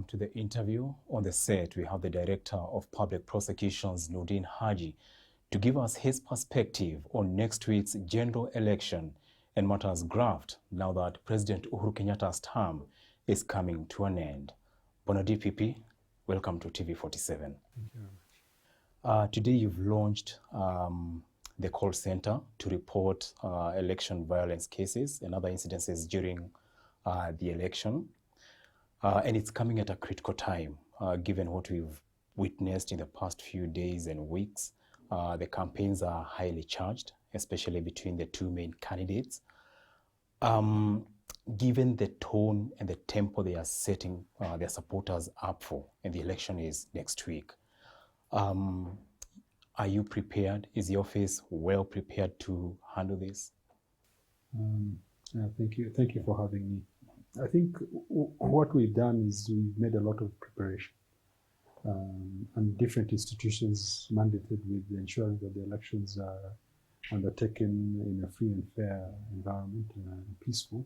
to the interview. On the set, we have the Director of Public Prosecutions, Noordin Haji, to give us his perspective on next week's general election and matters graft now that President Uhuru Kenyatta's term is coming to an end. Bono DPP, welcome to TV47. Thank you very much. Today you've launched the call center to report election violence cases and other incidences during the election. And it's coming at a critical time, given what we've witnessed in the past few days and weeks. The campaigns are highly charged, especially between the two main candidates. Given the tone and the tempo they are setting their supporters up for, and the election is next week, are you prepared? Is the office well prepared to handle this? Thank you for having me. I think what we've done is we've made a lot of preparation, and different institutions mandated with ensuring that the elections are undertaken in a free and fair environment and peaceful,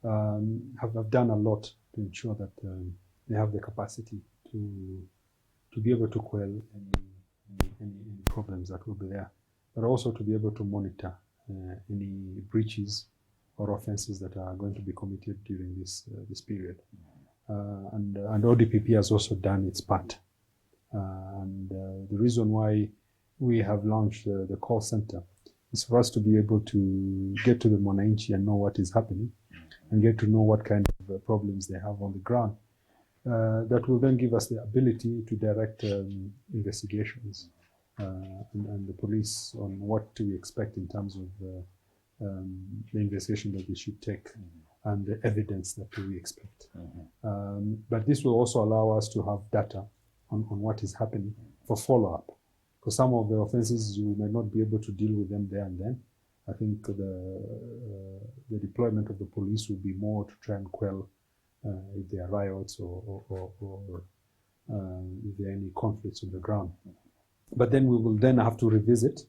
have done a lot to ensure that they have the capacity to be able to quell any problems that will be there, but also to be able to monitor any breaches or offenses that are going to be committed during this period. And ODPP has also done its part. The reason why we have launched the call center is for us to be able to get to the Mwananchi and know what is happening and get to know what kind of problems they have on the ground. That will then give us the ability to direct investigations and the police on what to expect in terms of the investigation that they should take and the evidence that we expect. But this will also allow us to have data on what is happening for follow-up. Because some of the offenses, you may not be able to deal with them there and then. I think the deployment of the police will be more to try and quell if there are riots or if there are any conflicts on the ground. But then we will then have to revisit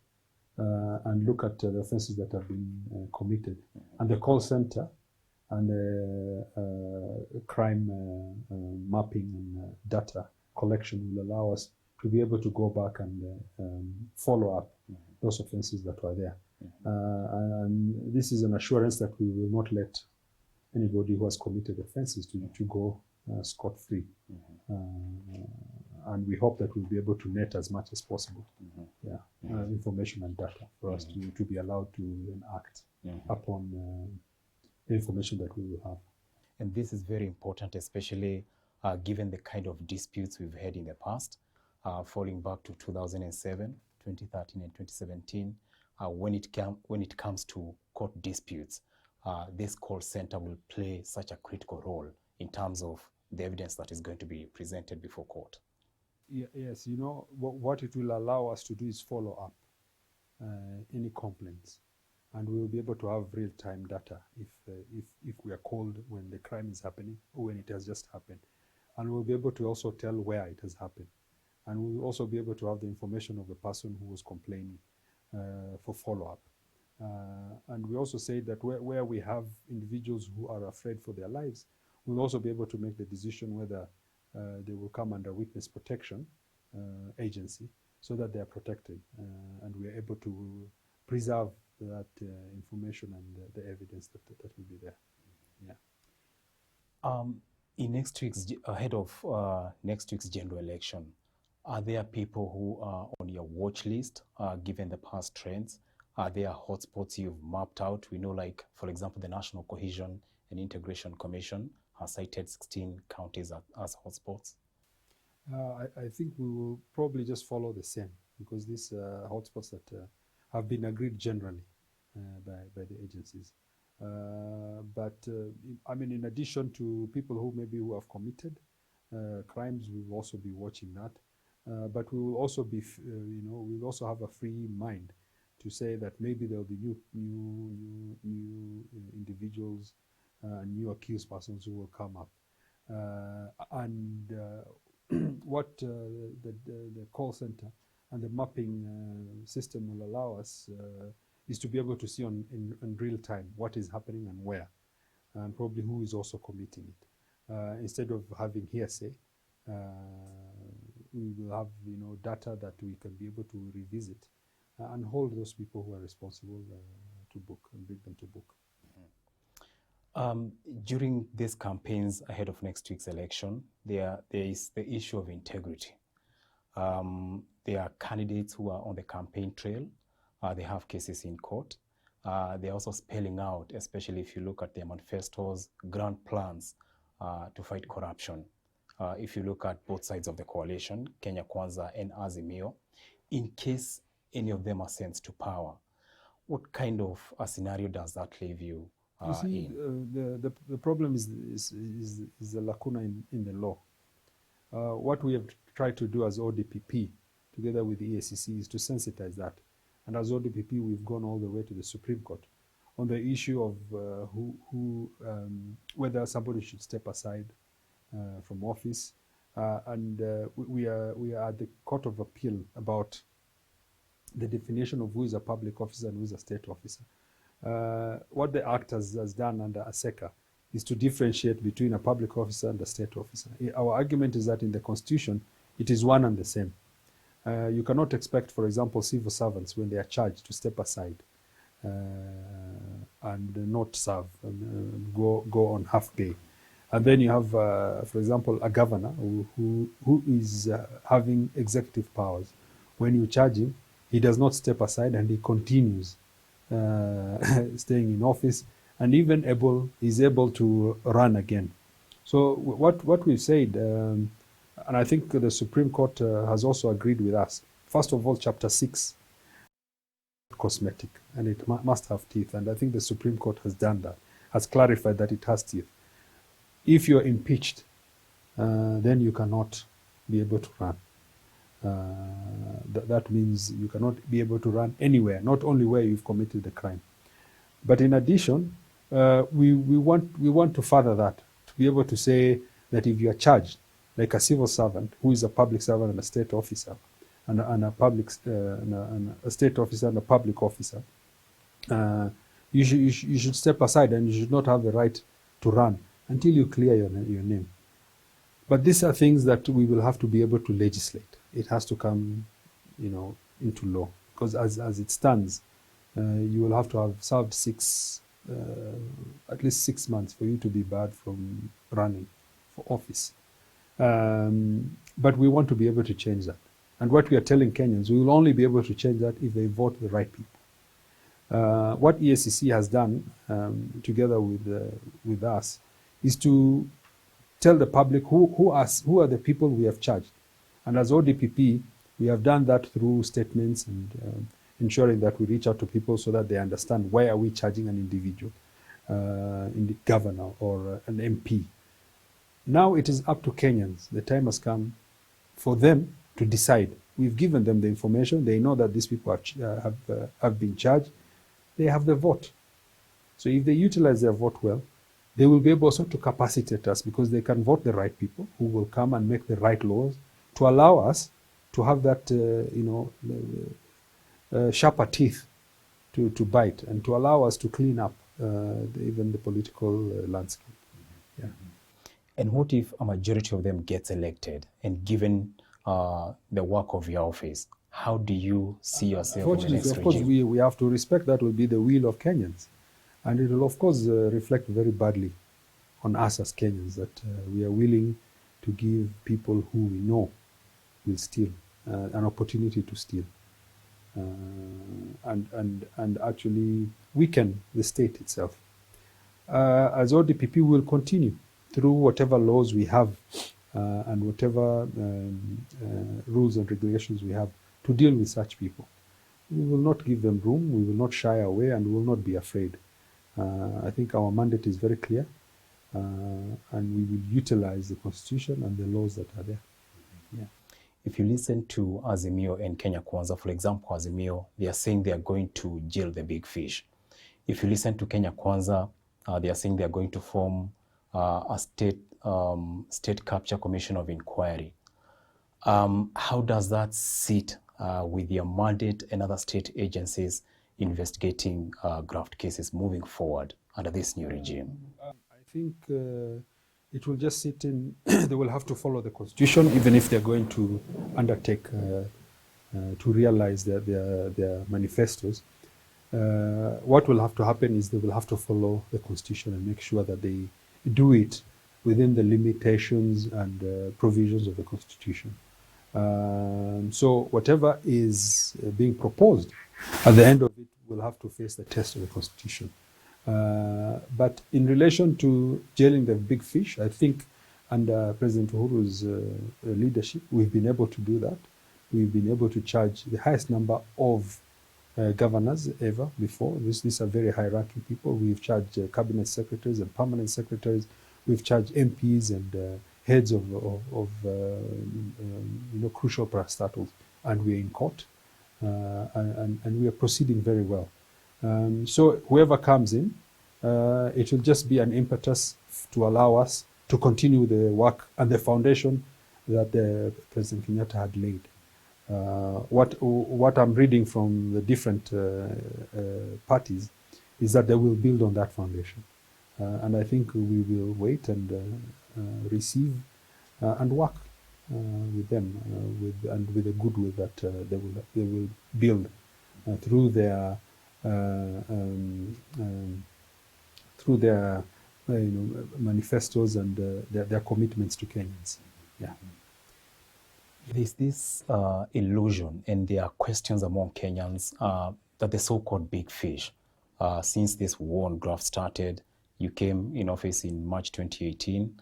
and look at the offenses that have been committed. And the call center and the crime mapping and data collection will allow us to be able to go back and follow up those offenses that were there. And this is an assurance that we will not let anybody who has committed offenses to go scot-free. And we hope that we'll be able to net as much as possible information and data for us to be allowed to act upon the information that we will have. And this is very important, especially given the kind of disputes we've had in the past, falling back to 2007, 2013 and 2017. When it comes to court disputes, this call center will play such a critical role in terms of the evidence that is going to be presented before court. Yes, you know, what it will allow us to do is follow up any complaints, and we will be able to have real-time data if we are called when the crime is happening or when it has just happened. And we'll be able to also tell where it has happened. And we'll also be able to have the information of the person who was complaining for follow-up. And we also say that where we have individuals who are afraid for their lives, we'll also be able to make the decision whether they will come under witness protection agency so that they are protected. And we are able to preserve that information and the evidence that will be there. Yeah. In next week's, ahead of next week's general election, are there people who are on your watch list, given the past trends? Are there hotspots you've mapped out? We know, like, for example, the National Cohesion and Integration Commission has cited 16 counties as hotspots. I think we will probably just follow the same, because these hotspots that have been agreed generally by the agencies. But I mean, in addition to people who have committed crimes, we will also be watching that. But we will also be, we will also have a free mind to say that maybe there will be new individuals, new accused persons who will come up. What the call center and the mapping system will allow us is to be able to see in real time what is happening and where, and probably who is also committing it. instead of having hearsay. We will have data that we can be able to revisit and hold those people who are responsible to book and bring them to book. During these campaigns ahead of next week's election, there is the issue of integrity. There are candidates who are on the campaign trail. They have cases in court. They're also spelling out, especially if you look at their manifestos, grand plans to fight corruption. If you look at both sides of the coalition, Kenya Kwanza and Azimio, in case any of them are sent to power, what kind of a scenario does that leave you? You see, the problem is the lacuna in the law. What we have tried to do as ODPP, together with the EACC, is to sensitize that. And as ODPP, we've gone all the way to the Supreme Court on the issue of whether somebody should step aside from office. We are at the Court of Appeal about the definition of who is a public officer and who is a state officer. What the Act has done under ASECA is to differentiate between a public officer and a state officer. Our argument is that in the Constitution, it is one and the same. You cannot expect, for example, civil servants, when they are charged, to step aside and not serve and go on half pay. And then you have, for example, a governor who is having executive powers. When you charge him, he does not step aside and he continues staying in office, and even is able to run again. So what we've said, and I think the Supreme Court has also agreed with us. First of all, Chapter 6, cosmetic, and it must have teeth. And I think the Supreme Court has done that, has clarified that it has teeth. If you're impeached, then you cannot be able to run. That means you cannot be able to run anywhere, not only where you've committed the crime. But in addition, we want to further that, to be able to say that if you are charged like a civil servant who is a public servant and a state officer, and a state officer and a public officer, you should step aside and you should not have the right to run until you clear your name. But these are things that we will have to be able to legislate. It has to come, into law, because as it stands, you will have to have served at least 6 months for you to be barred from running for office. But we want to be able to change that. And what we are telling Kenyans, we will only be able to change that if they vote the right people. What EACC has done, together with us, is to tell the public who are the people we have charged. And as ODPP, we have done that through statements and ensuring that we reach out to people so that they understand why are we charging an individual, the governor or an MP. Now it is up to Kenyans. The time has come for them to decide. We've given them the information. They know that these people have been charged. They have the vote. So if they utilize their vote well, they will be able also to capacitate us, because they can vote the right people who will come and make the right laws to allow us to have that, sharper teeth to bite, and to allow us to clean up even the political landscape. Yeah. And what if a majority of them gets elected, and given the work of your office, how do you see yourself in the next regime? Of course, we have to respect that will be the will of Kenyans. And it will, of course, reflect very badly on us as Kenyans, that we are willing to give people who we know will steal an opportunity to steal, and actually weaken the state itself. As ODPP, we will continue through whatever laws we have and whatever rules and regulations we have to deal with such people. We will not give them room, we will not shy away, and we will not be afraid. I think our mandate is very clear, and we will utilize the Constitution and the laws that are there. Yeah. If you listen to Azimio and Kenya Kwanza, for example, Azimio, they are saying they are going to jail the big fish. If you listen to Kenya Kwanza, they are saying they are going to form a state capture commission of inquiry. How does that sit with your mandate and other state agencies investigating graft cases moving forward under this new regime? I think It will just sit in, they will have to follow the constitution, even if they're going to undertake to realize their manifestos. What will have to happen is they will have to follow the constitution and make sure that they do it within the limitations and provisions of the constitution. So whatever is being proposed, at the end of it, will have to face the test of the constitution. But in relation to jailing the big fish, I think under President Uhuru's leadership, we've been able to do that. We've been able to charge the highest number of governors ever before. These are very high-ranking people. We've charged cabinet secretaries and permanent secretaries. We've charged MPs and heads of crucial parastatals, and we're in court, and we are proceeding very well. So whoever comes in, it will just be an impetus to allow us to continue the work and the foundation that President Kenyatta had laid. What I'm reading from the different parties is that they will build on that foundation. And I think we will wait and receive and work with them with the goodwill that they will build through their manifestos and their commitments to Kenyans. Yeah. There's this illusion, and there are questions among Kenyans that the so-called big fish, since this war on graft started, you came in office in March 2018,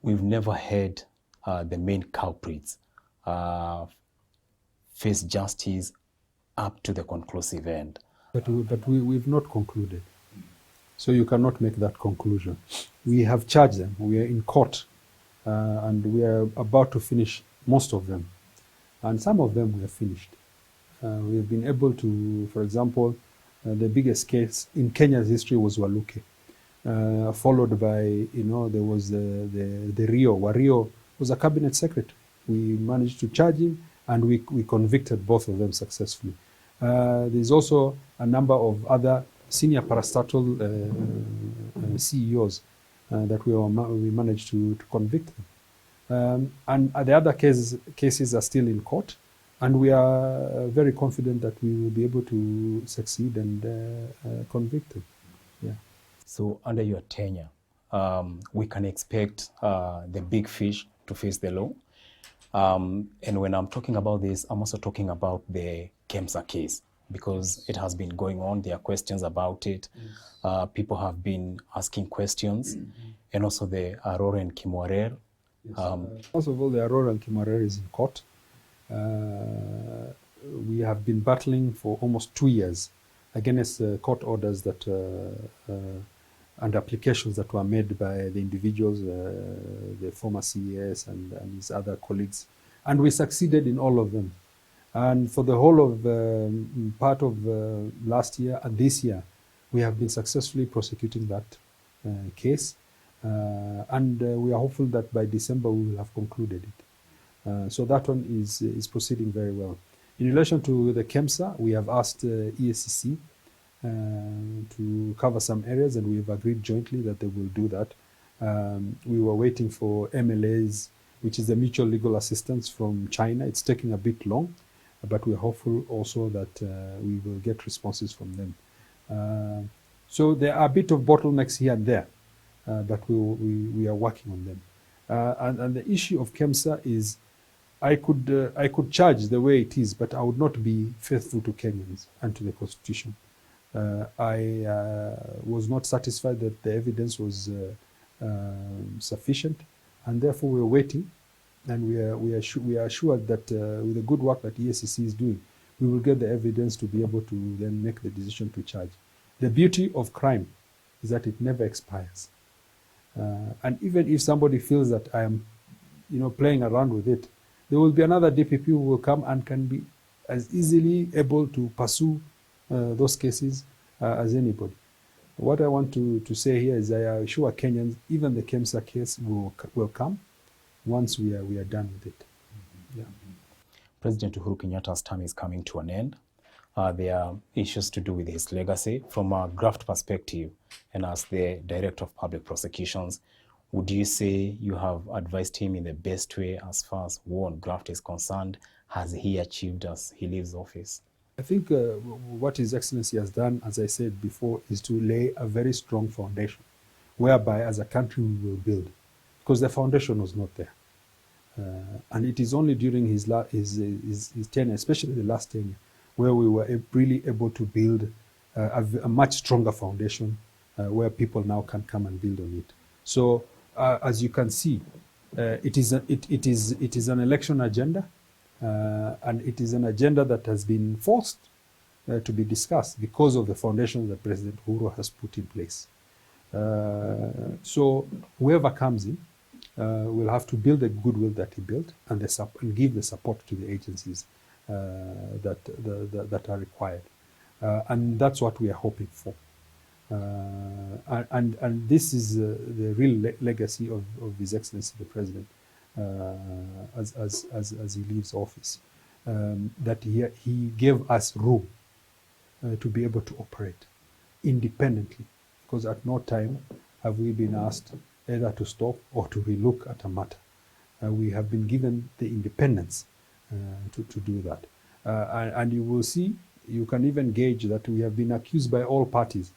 we've never had the main culprits face justice up to the conclusive end. But we've not concluded. So you cannot make that conclusion. We have charged them. We are in court. And we are about to finish most of them. And some of them we have finished. We have been able to, for example, the biggest case in Kenya's history was Waluke, followed by, there was the Rio. Wario was a cabinet secretary. We managed to charge him, and we convicted both of them successfully. There's also a number of other senior parastatal CEOs that we managed to convict them. And the other cases are still in court, and we are very confident that we will be able to succeed and convict them. Yeah. So under your tenure, we can expect the big fish to face the law. And when I'm talking about this, I'm also talking about the KEMSA case, because it has been going on. There are questions about it. Yes. People have been asking questions. Mm-hmm. And also the Aurora and Kimwarer. Yes. First of all, the Aurora and Kimwarer is in court. We have been battling for almost 2 years against court orders that and applications that were made by the individuals, the former CES and his other colleagues. And we succeeded in all of them. And for the whole of part of last year and this year, we have been successfully prosecuting that case. And we are hopeful that by December we will have concluded it. So that one is proceeding very well. In relation to the KEMSA, we have asked EACC to cover some areas, and we have agreed jointly that they will do that. We were waiting for MLAs, which is the mutual legal assistance from China. It's taking a bit long, but we're hopeful also that we will get responses from them. So there are a bit of bottlenecks here and there, but we are working on them. And the issue of KEMSA is, I could charge the way it is, but I would not be faithful to Kenyans and to the Constitution. I was not satisfied that the evidence was sufficient, and therefore we're waiting, and we are assured that with the good work that EACC is doing, we will get the evidence to be able to then make the decision to charge. The beauty of crime is that it never expires. And even if somebody feels that I am, playing around with it, there will be another DPP who will come and can be as easily able to pursue those cases as anybody. What I want to say here is I assure Kenyans, even the KEMSA case will come once we are done with it. Yeah. President Uhuru Kenyatta's term is coming to an end. There are issues to do with his legacy from a graft perspective, and as the Director of Public Prosecutions, would you say you have advised him in the best way as far as war on graft is concerned? Has he achieved as he leaves office? I think what His Excellency has done, as I said before, is to lay a very strong foundation, whereby as a country we will build, because the foundation was not there. And it is only during his tenure, especially the last tenure, where we were really able to build a much stronger foundation where people now can come and build on it. So as you can see, it is an election agenda, and it is an agenda that has been forced to be discussed because of the foundation that President Uhuru has put in place. So whoever comes in will have to build the goodwill that he built and give the support to the agencies that are required. And that's what we are hoping for. And this is the real legacy of His Excellency the President as he leaves office, that he gave us room to be able to operate independently, because at no time have we been asked either to stop or to relook at a matter. We have been given the independence to do that. And you will see, you can even gauge that we have been accused by all parties.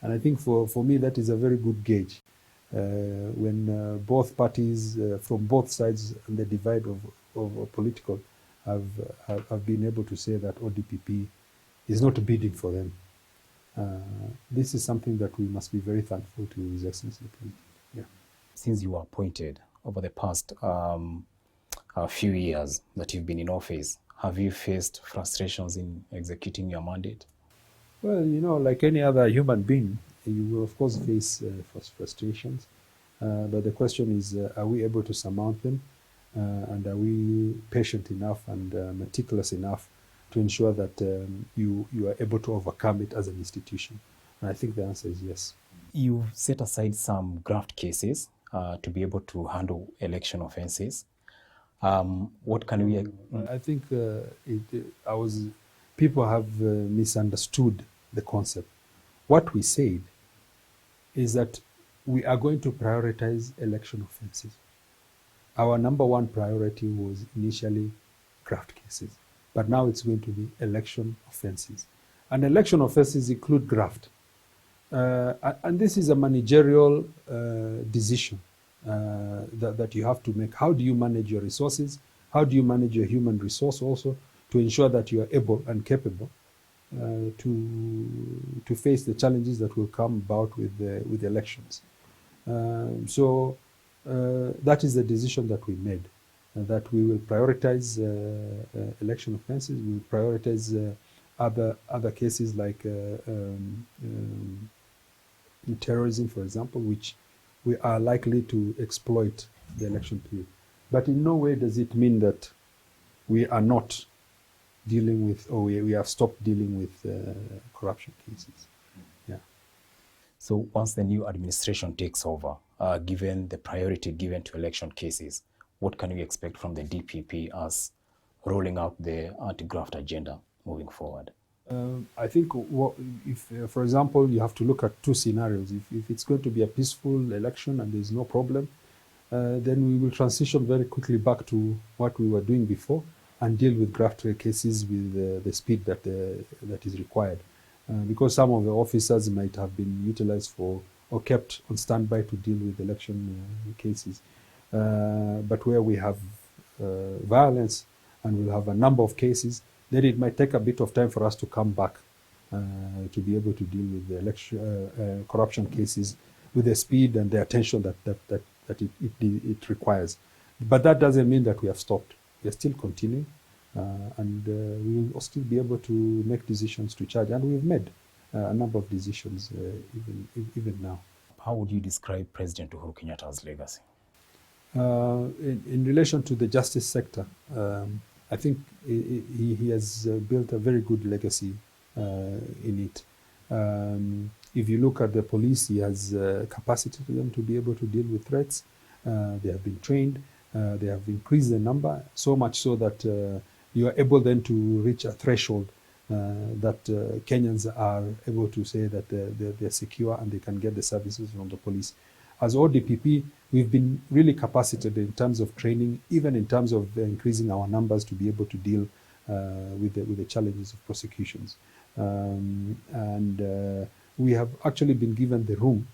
And I think for me that is a very good gauge. When both parties from both sides and the divide of political have been able to say that ODPP is not bidding for them. This is something that we must be very thankful to His Excellency the President. Yeah. Since you were appointed over the past few years that you've been in office, have you faced frustrations in executing your mandate? Well, like any other human being, you will of course face frustrations. But the question is, are we able to surmount them? And are we patient enough and meticulous enough to ensure that you are able to overcome it as an institution? And I think the answer is yes. You've set aside some graft cases to be able to handle election offenses. What can we... I think people have misunderstood the concept. What we said is that we are going to prioritize election offenses. Our number one priority was initially graft cases, but now it's going to be election offenses. And election offenses include graft. And this is a managerial decision that you have to make. How do you manage your resources? How do you manage your human resource also to ensure that you are able and capable to face the challenges that will come about with elections? So that is the decision that we made, that we will prioritize election offenses. We will prioritize other cases like terrorism, for example, which we are likely to exploit the election period. But in no way does it mean that we are not dealing with, or we have stopped dealing with corruption cases. Yeah. So once the new administration takes over, given the priority given to election cases, what can we expect from the DPP as rolling out the anti-graft agenda moving forward? I think if, for example, you have to look at two scenarios. If it's going to be a peaceful election and there's no problem, then we will transition very quickly back to what we were doing before and deal with graft cases with the speed that is required. Because some of the officers might have been utilized for or kept on standby to deal with election cases. But where we have violence and we'll have a number of cases, then it might take a bit of time for us to come back to be able to deal with the election corruption cases with the speed and the attention that it requires. But that doesn't mean that we have stopped. We are still continuing, and we will still be able to make decisions to charge. And we've made a number of decisions even now. How would you describe President Uhuru Kenyatta's legacy? In relation to the justice sector, I think he has built a very good legacy in it. If you look at the police, he has capacity to them to be able to deal with threats. They have been trained. They have increased the number, so much so that you are able then to reach a threshold that Kenyans are able to say that they're secure and they can get the services from the police. as ODPP, we've been really capacitated in terms of training, even in terms of increasing our numbers to be able to deal with the challenges of prosecutions. We have actually been given the room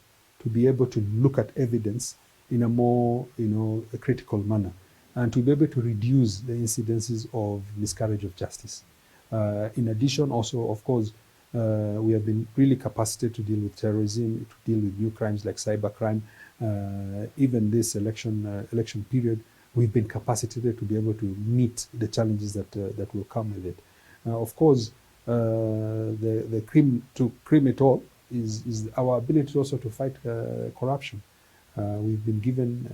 to be able to look at evidence in a more, a critical manner, and to be able to reduce the incidences of miscarriage of justice. In addition, also, of course, we have been really capacitated to deal with terrorism, to deal with new crimes like cybercrime. Even this election period, we've been capacitated to be able to meet the challenges that will come with it. Of course, the cream it all is our ability also to fight corruption. We've been given,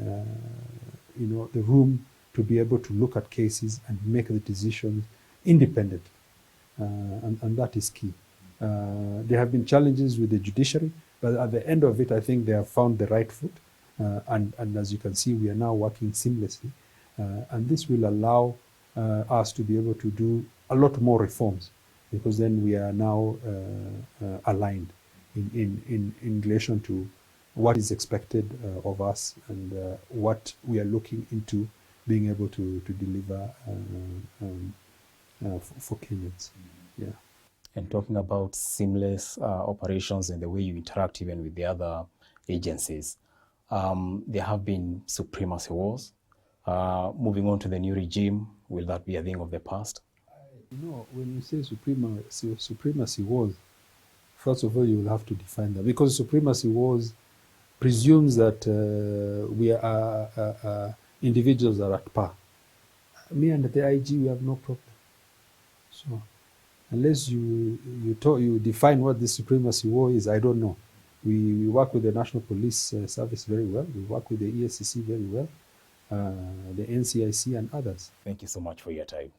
the room to be able to look at cases and make the decisions independent, and that is key. There have been challenges with the judiciary, but at the end of it, I think they have found the right foot. And as you can see, we are now working seamlessly. And this will allow us to be able to do a lot more reforms, because then we are now aligned in relation to what is expected of us and what we are looking into being able to deliver for Kenyans. Yeah. And talking about seamless operations and the way you interact even with the other agencies, there have been supremacy wars. Moving on to the new regime, will that be a thing of the past? When you say supremacy wars, first of all, you will have to define that, because supremacy wars presumes that we are individuals are at par. Me and the IG, we have no problem. So unless you define what this supremacy war is, I don't know. We work with the National Police Service very well. We work with the ESCC very well, the NCIC and others. Thank you so much for your time.